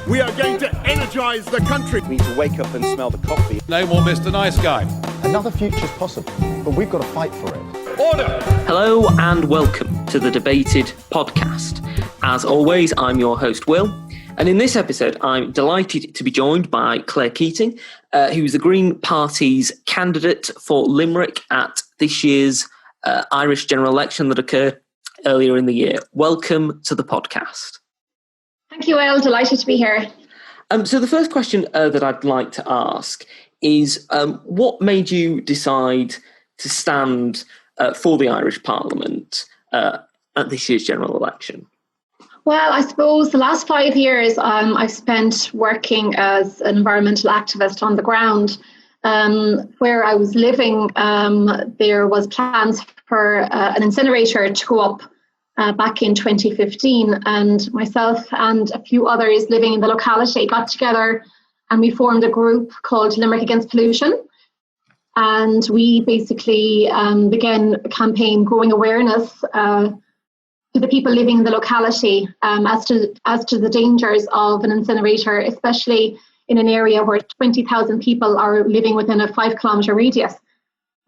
We are going to energise the country. We need to wake up and smell the coffee. No more Mr. Nice Guy. Another future's possible, but we've got to fight for it. Order! Hello and welcome to the Debated podcast. As always, I'm your host, Will. And in this episode, I'm delighted to be joined by Claire Keating, who is the Green Party's candidate for Limerick at this year's Irish general election that occurred earlier in the year. Welcome to the podcast. Thank you, Will. Delighted to be here. So the first question that I'd like to ask is, what made you decide to stand for the Irish Parliament at this year's general election? Well, I suppose the last 5 years I've spent working as an environmental activist on the ground. Where I was living, there was plans for an incinerator to go up back in 2015, and myself and a few others living in the locality got together and we formed a group called Limerick Against Pollution. And we basically began a campaign growing awareness to the people living in the locality as to the dangers of an incinerator, especially in an area where 20,000 people are living within a 5-kilometre radius.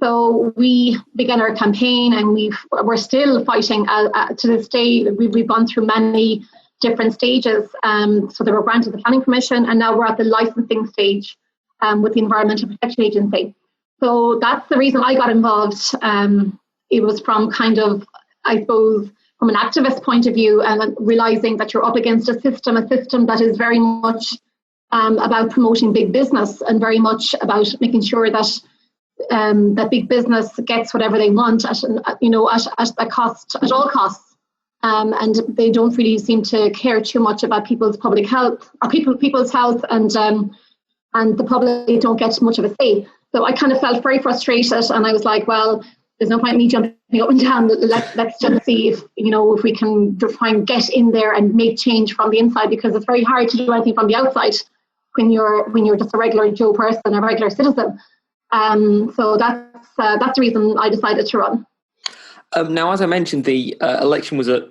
So we began our campaign, and we're still fighting to this day. We've gone through many different stages. So they were granted the planning permission, and now we're at the licensing stage with the Environmental Protection Agency. So that's the reason I got involved. It was from kind of, I suppose, from an activist point of view, and realising that you're up against a system that is very much about promoting big business and very much about making sure that that big business gets whatever they want at a cost, at all costs, and they don't really seem to care too much about people's public health or people's health, and the public don't get much of a say. So I kind of felt very frustrated, and I was like, well, there's no point in me jumping up and down. Let's just see if we can try and get in there and make change from the inside, because it's very hard to do anything from the outside when you're just a regular Joe person, a regular citizen. So that's the reason I decided to run. Now, as I mentioned, the election was at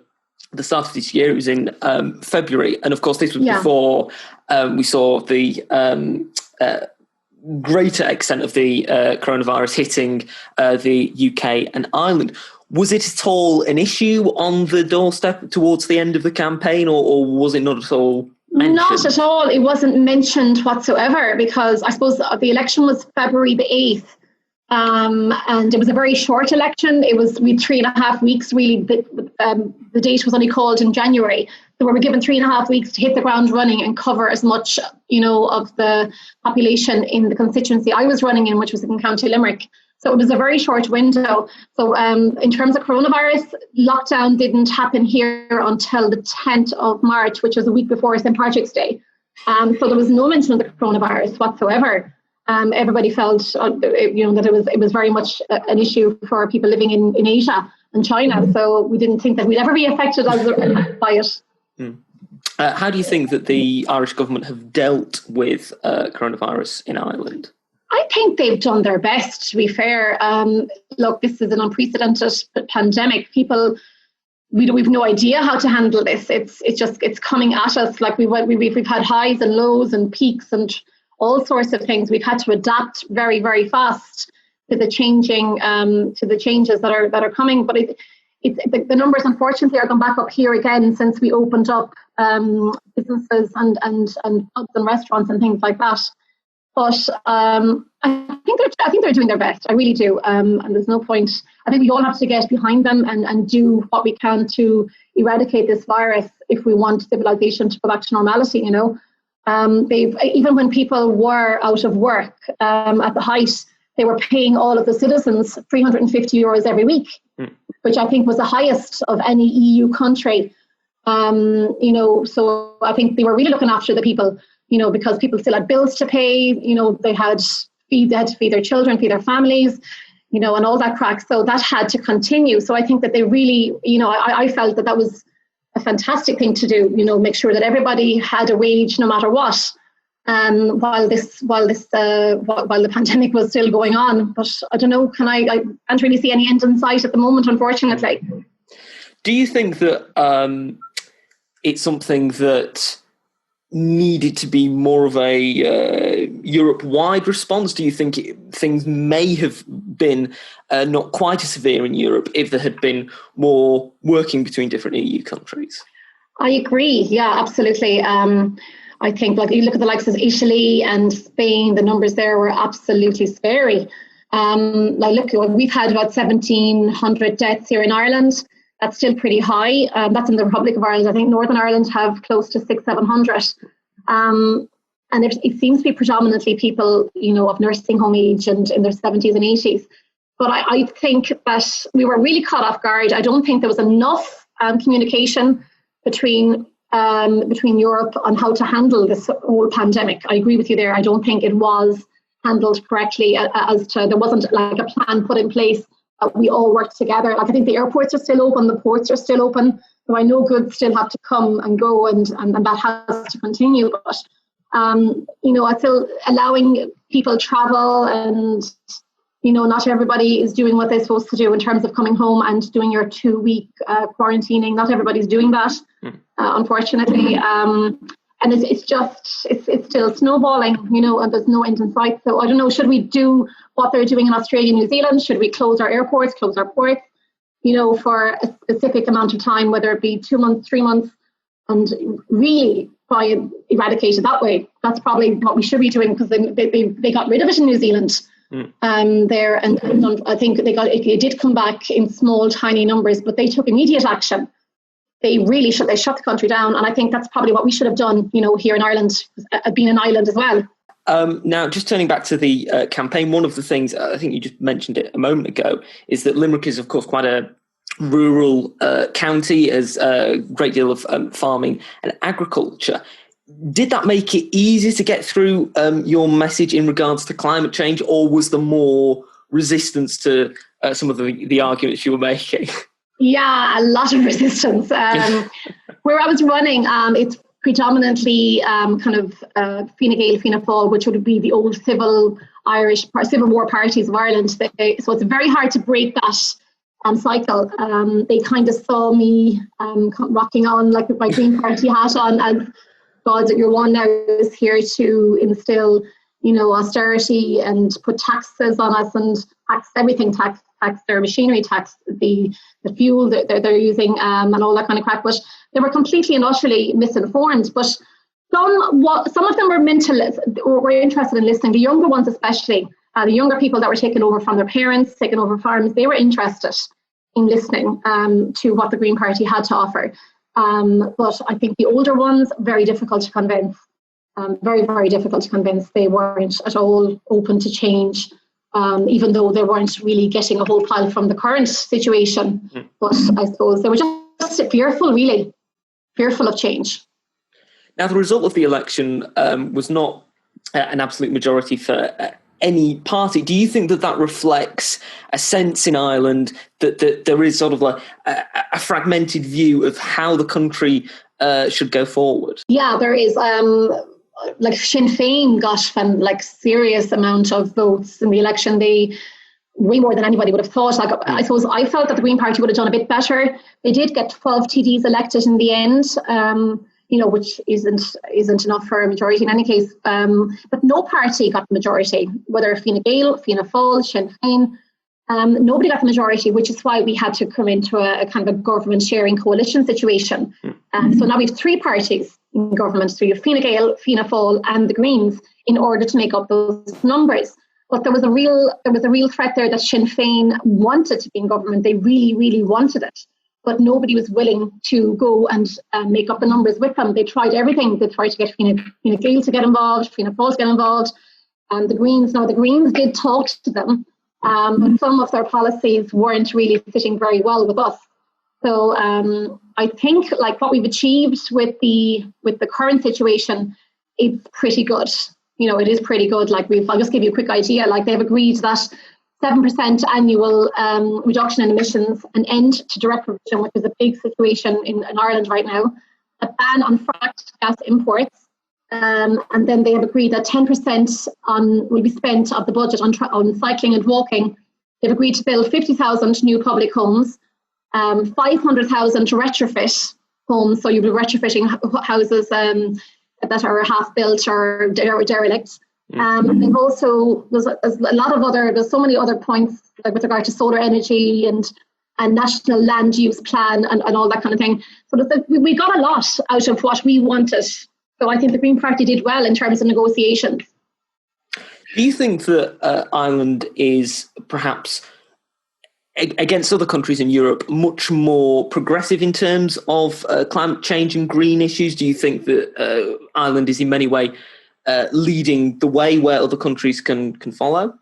the start of this year. It was in February, and of course, this was before we saw the greater extent of the coronavirus hitting the UK and Ireland. Was it at all an issue on the doorstep towards the end of the campaign, or was it not at all mentioned? Not at all. It wasn't mentioned whatsoever, because I suppose the election was February the 8th, and it was a very short election. We had 3.5 weeks, really. The date was only called in January. So we were given 3.5 weeks to hit the ground running and cover as much, of the population in the constituency I was running in, which was in County Limerick. So it was a very short window. So in terms of coronavirus, lockdown didn't happen here until the 10th of March, which was a week before St. Patrick's Day. So there was no mention of the coronavirus whatsoever. Everybody felt, that it was very much an issue for people living in Asia and China. So we didn't think that we'd ever be affected by it. How do you think that the Irish government have dealt with coronavirus in Ireland? I think they've done their best, to be fair. Look, this is an unprecedented pandemic. We've no idea how to handle this. It's coming at us. Like we've had highs and lows and peaks and all sorts of things. We've had to adapt very, very fast to the changes that are coming. But the numbers, unfortunately, are going back up here again since we opened up businesses and pubs and restaurants and things like that. But I think they're doing their best. I really do. And there's no point. I think we all have to get behind them and do what we can to eradicate this virus if we want civilization to go back to normality. Even when people were out of work at the height, they were paying all of the citizens €350 every week, which I think was the highest of any EU country. So I think they were really looking after the people. Because people still had bills to pay, they had to feed their children, feed their families, and all that crack. So that had to continue. So I think that they really, I felt that was a fantastic thing to do, make sure that everybody had a wage no matter what, while the pandemic was still going on. But I don't know, I can't really see any end in sight at the moment, unfortunately. Do you think that it's something that needed to be more of a Europe-wide response? Do you think things may have been not quite as severe in Europe if there had been more working between different EU countries? I agree. Yeah, absolutely. I think, like, you look at the likes of Italy and Spain, the numbers there were absolutely scary. Look, we've had about 1,700 deaths here in Ireland. That's still pretty high. That's in the Republic of Ireland. I think Northern Ireland have close to 600-700. And it seems to be predominantly people, of nursing home age and in their 70s and 80s. But I think that we were really caught off guard. I don't think there was enough communication between Europe on how to handle this whole pandemic. I agree with you there. I don't think it was handled correctly there wasn't like a plan put in place. We all worked together. Like, I think the airports are still open, the ports are still open. So I know goods still have to come and go, and that has to continue. But I feel allowing people travel, and not everybody is doing what they're supposed to do in terms of coming home and doing your 2-week quarantining. Not everybody's doing that, unfortunately. And it's still snowballing, and there's no end in sight. So I don't know, should we do what they're doing in Australia, New Zealand? Should we close our airports, close our ports, for a specific amount of time, whether it be 2 months, 3 months, and really try and eradicate it that way? That's probably what we should be doing, because they got rid of it in New Zealand. There, and I think it did come back in small, tiny numbers, but they took immediate action. They really should. They shut the country down, and I think that's probably what we should have done. Here in Ireland, being an island as well. Now, just turning back to the campaign, one of the things, I think you just mentioned it a moment ago, is that Limerick is, of course, quite a rural county, has a great deal of farming and agriculture. Did that make it easy to get through your message in regards to climate change, or was there more resistance to some of the arguments you were making? Yeah, a lot of resistance. Where I was running, it's predominantly kind of Fine Gael, Fianna Fáil, which would be the old Civil War parties of Ireland. So it's very hard to break that cycle. They kind of saw me rocking on like with my Green Party hat on as God, your one now is here to instill, austerity and put taxes on us and tax everything, tax their machinery, tax the fuel that they're using, and all that kind of crap. But they were completely and utterly misinformed. But some of them were interested in listening. The younger ones, especially the younger people that were taken over from their parents, taken over farms, they were interested in listening to what the Green Party had to offer. But I think the older ones, very difficult to convince. Very, very difficult to convince. They weren't at all open to change. Even though they weren't really getting a whole pile from the current situation. But I suppose they were just fearful, really, fearful of change. Now, the result of the election was not an absolute majority for any party. Do you think that reflects a sense in Ireland that there is sort of a fragmented view of how the country should go forward? Yeah, there is. Like Sinn Féin got serious amount of votes in the election. They way more than anybody would have thought. I suppose I felt that the Green Party would have done a bit better. They did get 12 TDs elected in the end, which isn't enough for a majority in any case. But no party got the majority, whether Fine Gael, Fianna Fáil, Sinn Féin. Nobody got the majority, which is why we had to come into a kind of a government sharing coalition situation. So now we have 3 parties in government. So you have Fine Gael, Fianna Fáil and the Greens in order to make up those numbers. But there was a real threat there that Sinn Féin wanted to be in government. They really, really wanted it. But nobody was willing to go and make up the numbers with them. They tried everything. They tried to get Fine Gael to get involved, Fianna Fáil to get involved, and the Greens did talk to them. But some of their policies weren't really sitting very well with us. So I think what we've achieved with the current situation, it's pretty good. It is pretty good. I'll just give you a quick idea. They've agreed that 7% annual reduction in emissions, an end to direct provision, which is a big situation in Ireland right now, a ban on fracked gas imports. And then they have agreed that 10% will be spent of the budget on cycling and walking. They've agreed to build 50,000 new public homes, 500,000 to retrofit homes. So you'll be retrofitting houses that are half built or derelict. They've also there's so many other points, like with regard to solar energy and national land use plan and all that kind of thing. So we got a lot out of what we wanted. So I think the Green Party did well in terms of negotiations. Do you think that Ireland is perhaps, against other countries in Europe, much more progressive in terms of climate change and green issues? Do you think that Ireland is in many ways leading the way where other countries can follow?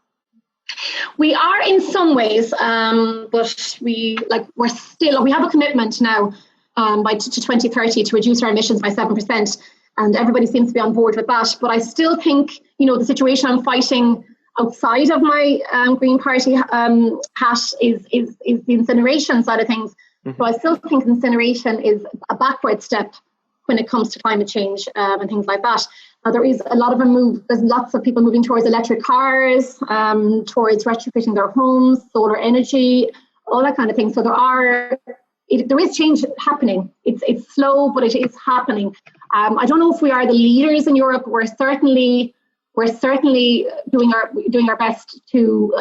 We are in some ways, but we have a commitment now to 2030 to reduce our emissions by 7%, and everybody seems to be on board with that. But I still think, the situation I'm fighting outside of my Green Party hat is the incineration side of things. So I still think incineration is a backward step when it comes to climate change and things like that. There is a lot of there's lots of people moving towards electric cars, towards retrofitting their homes, solar energy, all that kind of thing. So there is change happening. It's slow, but it is happening. I don't know if we are the leaders in Europe. We're certainly doing our best to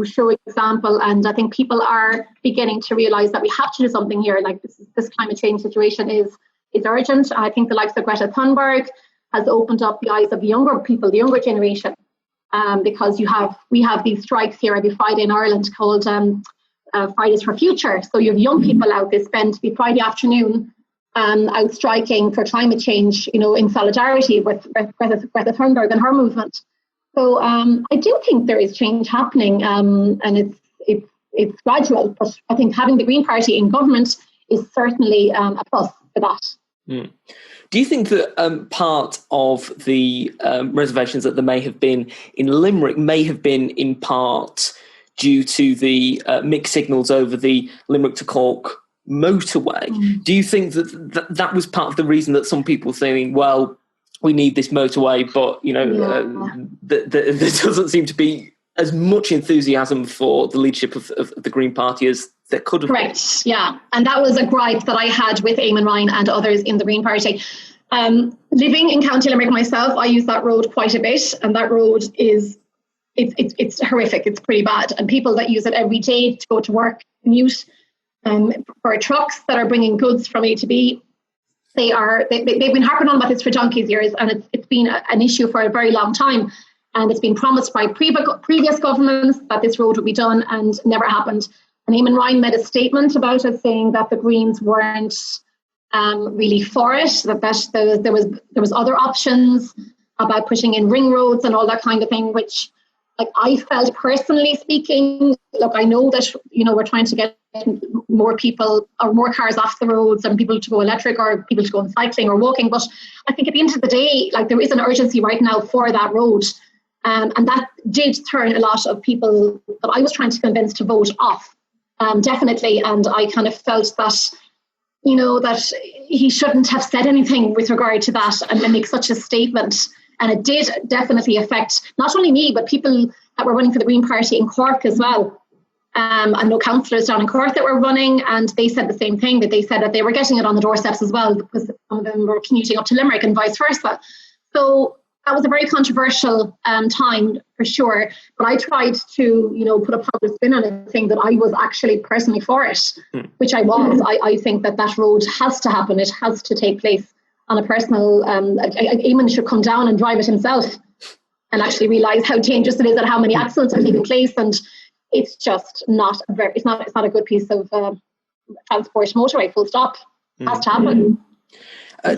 show example, and I think people are beginning to realise that we have to do something here. Like this climate change situation is urgent. I think the likes of Greta Thunberg has opened up the eyes of the younger people, the younger generation, because we have these strikes here every Friday in Ireland called Fridays for Future. So you have young people out. They spend the Friday afternoon out striking for climate change, in solidarity with Greta Thunberg and her movement. So I do think there is change happening, and it's gradual. But I think having the Green Party in government is certainly a plus for that. Do you think that part of the reservations that there may have been in Limerick may have been in part due to the mixed signals over the Limerick to Cork motorway? Do you think that was part of the reason that some people saying, well, we need this motorway, but there doesn't seem to be as much enthusiasm for the leadership of the Green Party as there could have been? Correct, yeah. And that was a gripe that I had with Eamon Ryan and others in the Green Party. Living in County Limerick myself, I use that road quite a bit, and that road it's horrific. It's pretty bad, and people that use it every day to go to work, commute, for trucks that are bringing goods from A to B, they've been harping on about this for donkey's years, and it's been an issue for a very long time, and it's been promised by previous governments that this road would be done, and never happened. And Eamon Ryan made a statement about it, saying that the Greens weren't really for it, that there was other options about putting in ring roads and all that kind of thing, which, like, I felt, personally speaking, look, I know that we're trying to get more people or more cars off the roads and people to go electric or people to go on cycling or walking, but I think at the end of the day, like, there is an urgency right now for that road, and that did turn a lot of people that I was trying to convince to vote off, definitely. And I kind of felt that that he shouldn't have said anything with regard to that and make such a statement. And it did definitely affect not only me, but people that were running for the Green Party in Cork as well. I know councillors down in Cork that were running, and they said the same thing, that they said that they were getting it on the doorsteps as well, because some of them were commuting up to Limerick and vice versa. So that was a very controversial time for sure. But I tried to, put a positive spin on it, saying that I was actually personally for it, which I was. I think that road has to happen. It has to take place on a personal. Eamon should come down and drive it himself and actually realise how dangerous it is and how many accidents are taking place. And it's just not it's not a good piece of transport motorway. Full stop. It has to happen.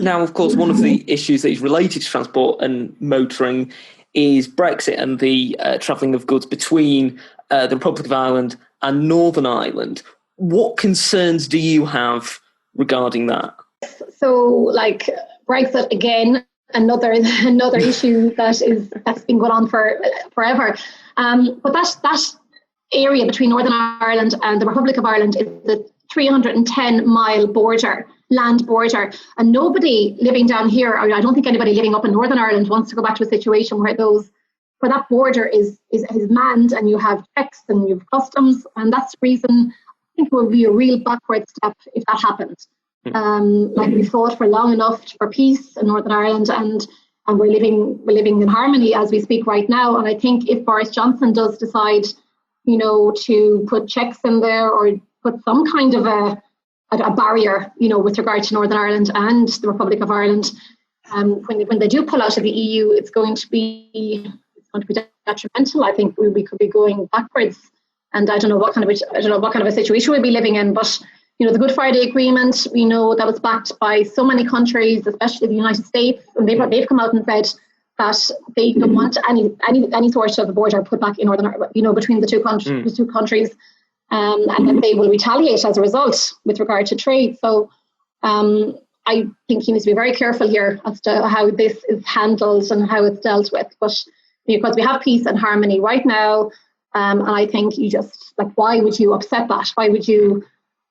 Now, of course, one of the issues that is related to transport and motoring is Brexit and the travelling of goods between the Republic of Ireland and Northern Ireland. What concerns do you have regarding that? So, like, Brexit, again, another issue that's been going on for forever. But that area between Northern Ireland and the Republic of Ireland is the 310-mile border, land border, and nobody living down here, I don't think anybody living up in Northern Ireland wants to go back to a situation where that border is manned, and you have checks and you have customs, and that's the reason I think it will be a real backward step if that happens. Like we fought for long enough for peace in Northern Ireland, and we're living in harmony as we speak right now. And I think if Boris Johnson does decide, to put checks in there or put some kind of a barrier, with regard to Northern Ireland and the Republic of Ireland, when they do pull out of the EU, it's going to be detrimental. I think we could be going backwards, and I don't know what kind of a situation we'll be living in. But the Good Friday Agreement, we know that was backed by so many countries, especially the United States, and they've come out and said that they don't want any sort of a border put back in Northern Ireland, between the two countries, and that they will retaliate as a result with regard to trade. So I think he needs to be very careful here as to how this is handled and how it's dealt with. But because we have peace and harmony right now, and I think you just why would you upset that? Why would you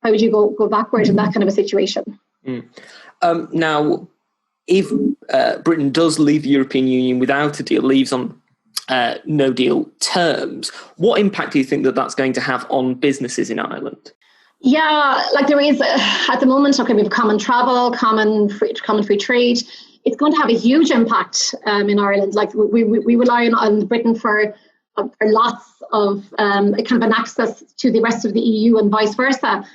go backward in that kind of a situation? Now, if Britain does leave the European Union without a deal, leaves on no deal terms, what impact do you think that's going to have on businesses in Ireland? Yeah, there is at the moment. Okay, we have common travel, common free trade. It's going to have a huge impact in Ireland. We rely on Britain for lots of kind of an access to the rest of the EU and vice versa.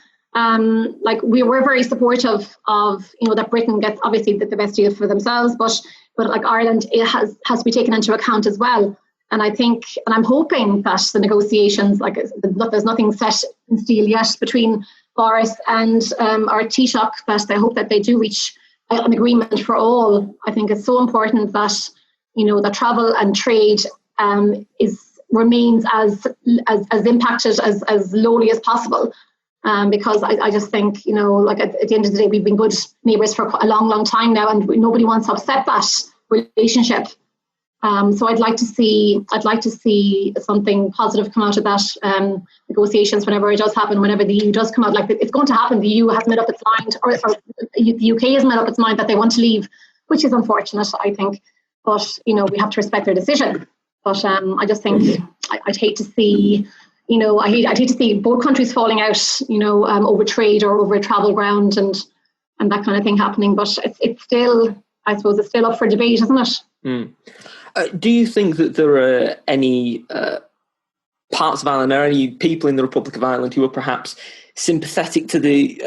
We were very supportive of that Britain gets obviously the best deal for themselves, but Ireland, it has to be taken into account as well. And I think, and I'm hoping that the negotiations, there's nothing set in steel yet between Boris and our Taoiseach, that I hope that they do reach an agreement for all. I think it's so important that that travel and trade remains as impacted as lowly as possible. Because I just think, at the end of the day, we've been good neighbours for a long, long time now, and nobody wants to upset that relationship. So I'd like to see something positive come out of that negotiations whenever it does happen, whenever the EU does come out. It's going to happen. The EU has made up its mind, or the UK has made up its mind that they want to leave, which is unfortunate, I think. But we have to respect their decision. But I just think I'd hate to see. I'd hate to see both countries falling out, over trade or over a travel ground and that kind of thing happening. But it's still, I suppose, it's still up for debate, isn't it? Mm. Do you think that there are any parts of Ireland or any people in the Republic of Ireland who are perhaps sympathetic to the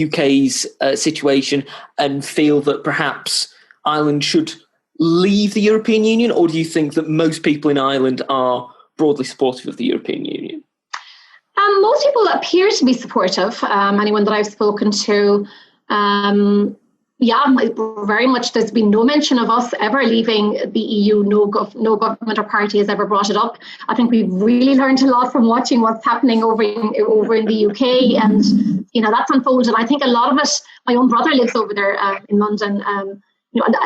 UK's situation and feel that perhaps Ireland should leave the European Union? Or do you think that most people in Ireland are broadly supportive of the European Union? Most people appear to be supportive. Anyone that I've spoken to, very much. There's been no mention of us ever leaving the EU. No government or party has ever brought it up. I think we've really learned a lot from watching what's happening over in the UK, and that's unfolded. I think a lot of it. My own brother lives over there in London. And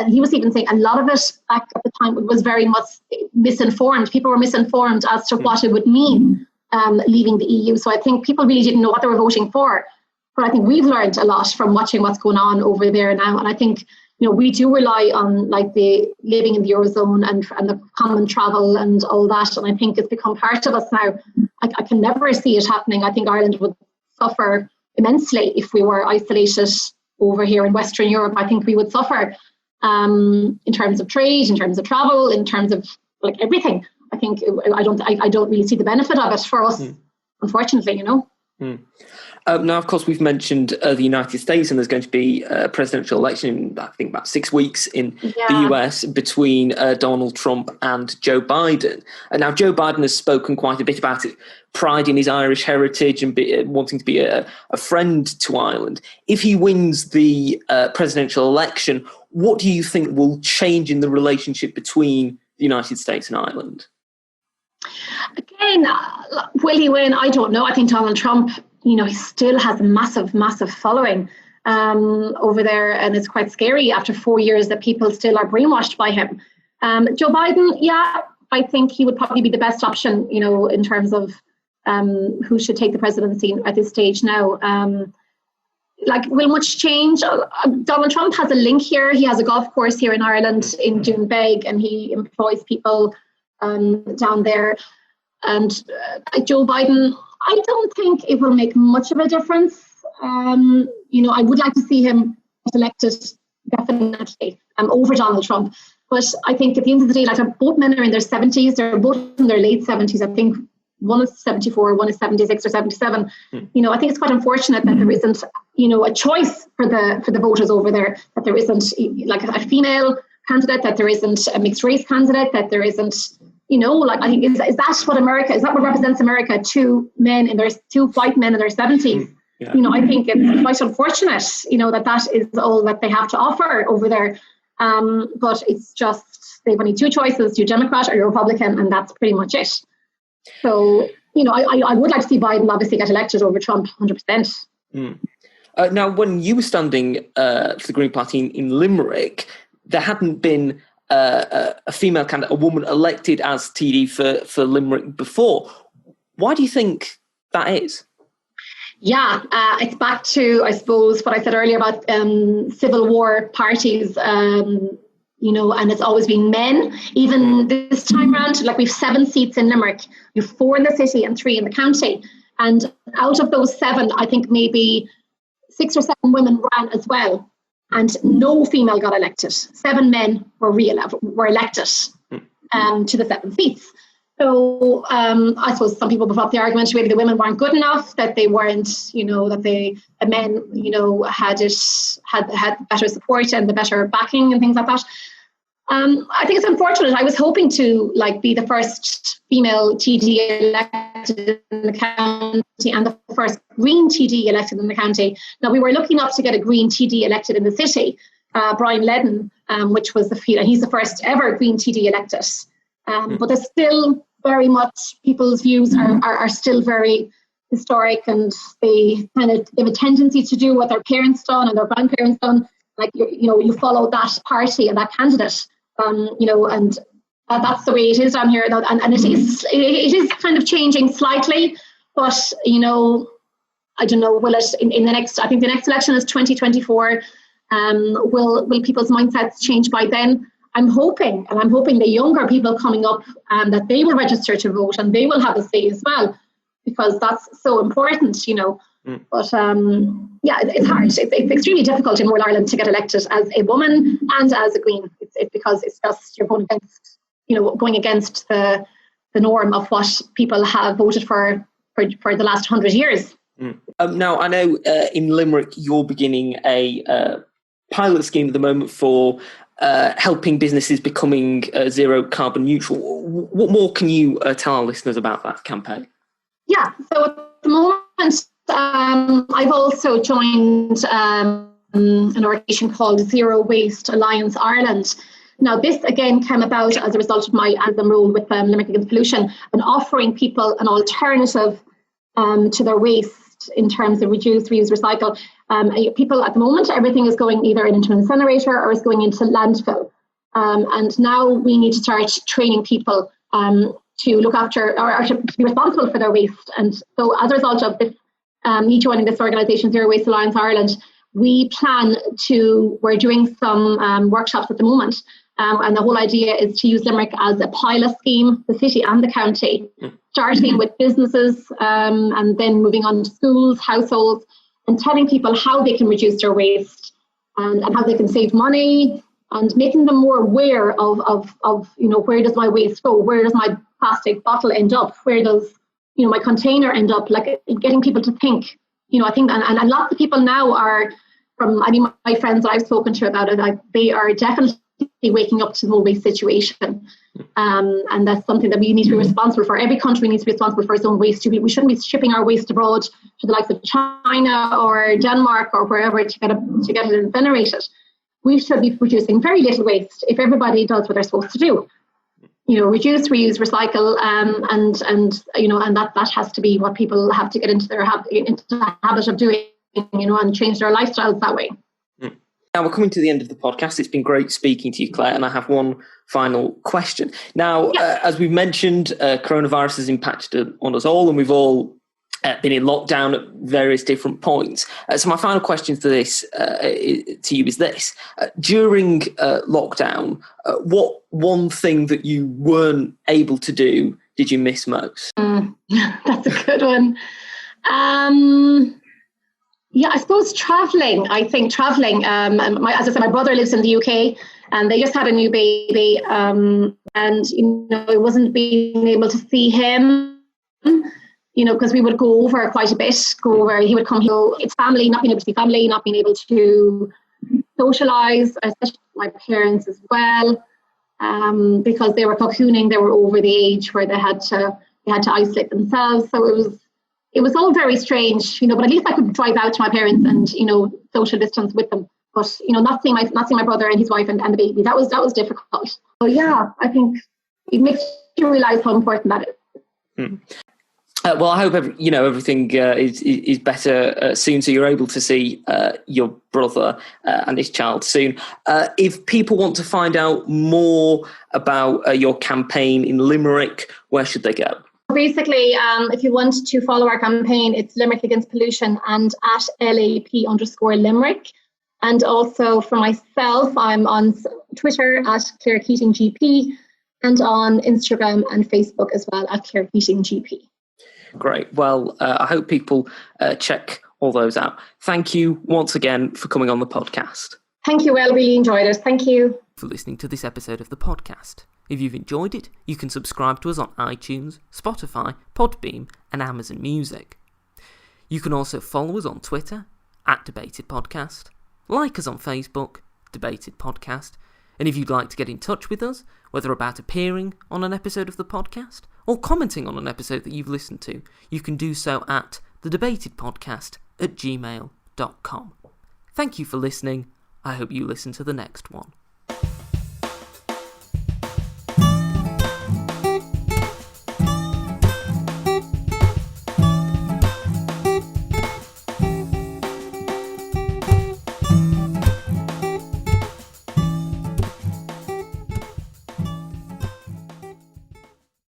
he was even saying a lot of it back at the time was very much misinformed. People were misinformed as to what it would mean leaving the EU. So I think people really didn't know what they were voting for. But I think we've learned a lot from watching what's going on over there now. And I think, we do rely on the living in the Eurozone and the common travel and all that. And I think it's become part of us now. I can never see it happening. I think Ireland would suffer immensely if we were isolated over here in Western Europe. I think we would suffer in terms of trade, in terms of travel, in terms of everything. I think I don't really see the benefit of it for us, unfortunately, Now, of course, we've mentioned the United States, and there's going to be a presidential election in, I think, about 6 weeks in the US between Donald Trump and Joe Biden. And now Joe Biden has spoken quite a bit about it, pride in his Irish heritage and wanting to be a friend to Ireland. If he wins the presidential election, what do you think will change in the relationship between the United States and Ireland? Again, will he win? I don't know. I think Donald Trump, he still has a massive, massive following over there, and it's quite scary after 4 years that people still are brainwashed by him. Joe Biden, I think he would probably be the best option, in terms of who should take the presidency at this stage now. Will much change? Donald Trump has a link here. He has a golf course here in Ireland in Doonbeg, and he employs people down there. And Joe Biden, I don't think it will make much of a difference. I would like to see him elected definitely over Donald Trump. But I think at the end of the day, like both men are in their 70s, they're both in their late 70s. I think one is 74, one is 76 or 77. I think it's quite unfortunate that there isn't, a choice for the voters over there, that there isn't like a female candidate, that there isn't a mixed race candidate, that there isn't, I think is that what represents America? Two white men in their 70s. Yeah. I think it's quite unfortunate, that is all that they have to offer over there. But it's just, they've only two choices, you're Democrat or you're Republican, and that's pretty much it. So, I would like to see Biden obviously get elected over Trump 100%. Now, when you were standing for the Green Party in Limerick, there hadn't been a female candidate, a woman elected as TD for Limerick before. Why do you think that is? Yeah, it's back to, I suppose, what I said earlier about Civil War parties, and it's always been men. Even this time around, like we've 7 seats in Limerick, we've 4 in the city and 3 in the county. And out of those 7, I think maybe 6 or 7 women ran as well. And no female got elected. 7 men were elected to the 7 seats. So I suppose some people put up the argument maybe the women weren't good enough, that they weren't, that the men, had better support and the better backing and things like that. I think it's unfortunate. I was hoping to be the first female TD elected in the county and the first Green TD elected in the county. Now we were lucky enough to get a Green TD elected in the city, Brian Ledden, which was he's the first ever Green TD elected. But there's still very much, people's views are still very historic, and they have a tendency to do what their parents done and their grandparents done. Like, you follow that party and that candidate, and that's the way it is down here. And it is kind of changing slightly, but, I don't know, will it in the next, I think the next election is 2024. Will people's mindsets change by then? I'm hoping the younger people coming up, that they will register to vote and they will have a say as well, because that's so important, But it's hard. It's extremely difficult in Northern Ireland to get elected as a woman and as a Green. It's because it's just you're going against the norm of what people have voted for the last 100 years. Now I know in Limerick you're beginning a pilot scheme at the moment for helping businesses becoming zero carbon neutral. What more can you tell our listeners about that campaign? Yeah, so at the moment, I've also joined an organisation called Zero Waste Alliance Ireland. Now, this again came about as a result of my ASM role with Limerick Against Pollution, and offering people an alternative to their waste in terms of reduce, reuse, recycle. People at the moment, everything is going either into an incinerator or is going into landfill. And now we need to start training people to look after or to be responsible for their waste. And so as a result of this, me joining this organisation, Zero Waste Alliance Ireland, we're doing some workshops at the moment. And the whole idea is to use Limerick as a pilot scheme, the city and the county, starting with businesses and then moving on to schools, households, and telling people how they can reduce their waste and how they can save money, and making them more aware of where does my waste go? Where does my plastic bottle end up? Where does my container end up? Like getting people to think. I think and lots of people now are, from my friends that I've spoken to about it, they are definitely waking up to the whole waste situation. And that's something that we need to be responsible for. Every country needs to be responsible for its own waste. We shouldn't be shipping our waste abroad to the likes of China or Denmark or wherever to get it incinerated. We should be producing very little waste if everybody does what they're supposed to do. Reduce, reuse, recycle, and that has to be what people have to get into the habit of doing, and change their lifestyles that way. Now we're coming to the end of the podcast. It's been great speaking to you, Claire, and I have one final question. Now, as we've mentioned, coronavirus has impacted on us all, and we've all been in lockdown at various different points. So my final question to you is this. During lockdown, what one thing that you weren't able to do did you miss most? That's a good one. Yeah, I suppose traveling. I think traveling. As I said, my brother lives in the UK, and they just had a new baby, and it wasn't being able to see him. Because we would go over quite a bit. He would come here. It's family, not being able to see family, not being able to socialise, especially my parents as well, because they were cocooning. They were over the age where they had to isolate themselves. So it was all very strange, but at least I could drive out to my parents and, social distance with them. But, not seeing my brother and his wife and the baby, that was difficult. So yeah, I think it makes you realise how important that is. Well, I hope everything is better soon, so you're able to see your brother and his child soon. If people want to find out more about your campaign in Limerick, where should they go? Basically, if you want to follow our campaign, it's Limerick Against Pollution and at LAP_Limerick. And also for myself, I'm on Twitter at Claire Keating GP and on Instagram and Facebook as well at Claire Keating GP. Great. Well, I hope people check all those out. Thank you once again for coming on the podcast. Thank you, Will. Really enjoyed it. Thank you for listening to this episode of the podcast. If you've enjoyed it, you can subscribe to us on iTunes, Spotify, Podbean and Amazon Music. You can also follow us on Twitter at Debated Podcast, like us on Facebook, Debated Podcast, and if you'd like to get in touch with us, whether about appearing on an episode of the podcast or commenting on an episode that you've listened to, you can do so at thedebatedpodcast@gmail.com. Thank you for listening. I hope you listen to the next one.